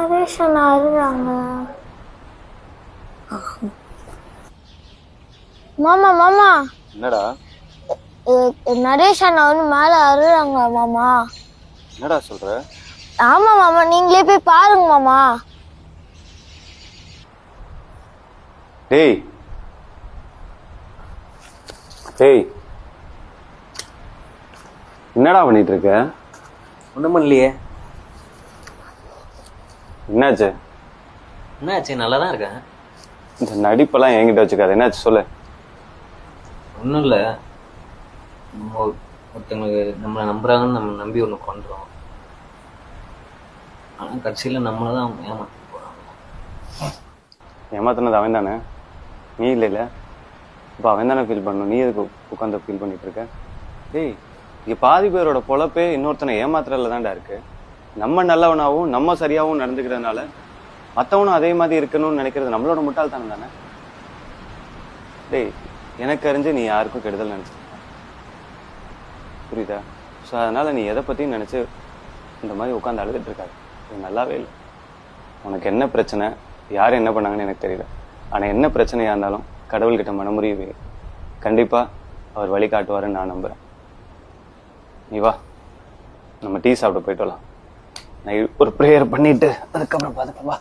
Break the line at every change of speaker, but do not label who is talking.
Narration அழுறாங்க. மாமா மாமா
என்னடா
நரேஷ் அண்ணா வந்து மேல அழுறாங்க மாமா.
என்னடா சொல்ற?
ஆமா மாமா, நீங்களே போய் பாருங்க மாமா.
டேய் டேய் என்னடா பண்ணிட்டு இருக்க?
ஒன்றும் பண்ணலையே.
என்னாச்சு?
என்னாச்சு? நல்லா தான் இருக்கேன்.
இந்த நடிப்பெல்லாம் என்கிட்ட வச்சுக்காது. என்னாச்சு சொல்லு.
ஒன்றும் இல்லை, நம்ம ஒருத்தவங்களுக்கு நம்மளை நம்புறாங்கன்னு நம்ம நம்பி ஒன்று பண்ணுறோம். ஆனால் கடைசியில் நம்மளை தான் அவங்க ஏமாற்றி போகிறாங்க.
ஏமாத்தினது அவன் தானே, நீ இல்லைல்ல? இப்போ அவன் தானே ஃபீல் பண்ணணும், நீ எதுக்கு உட்காந்து ஃபீல் பண்ணிட்டு இருக்க? டேய், இங்கே பாதி பேரோட பொழப்பே இன்னொருத்தனை ஏமாத்துறதுல தான்டா இருக்கு. நம்ம நல்லவனாகவும் நம்ம சரியாகவும் நடந்துக்கிறதுனால மற்றவனும் அதே மாதிரி இருக்கணும்னு நினைக்கிறது நம்மளோட முட்டாள்தனம் தானே. டேய், எனக்கு அறிஞ்சு நீ யாருக்கும் கெடுதல் நினைச்சிருக்க, புரியுதா? ஸோ அதனால நீ எதை பற்றியும் நினச்சி இந்த மாதிரி உட்காந்து அழுதுட்டு இருக்காது. இது நல்லாவே இல்லை. உனக்கு என்ன பிரச்சனை, யார் என்ன பண்ணாங்கன்னு எனக்கு தெரியல. ஆனால் என்ன பிரச்சனையாக இருந்தாலும் கடவுள்கிட்ட மனமுறியவே கண்டிப்பாக அவர் வழி காட்டுவாருன்னு நான் நம்புகிறேன். நீ வா, நம்ம டீ சாப்பிட போயிட்டு வரலாம். நான் ஒரு ப்ரேயர் பண்ணிட்டு அதுக்கப்புறம் பார்த்துக்கலாம். வா.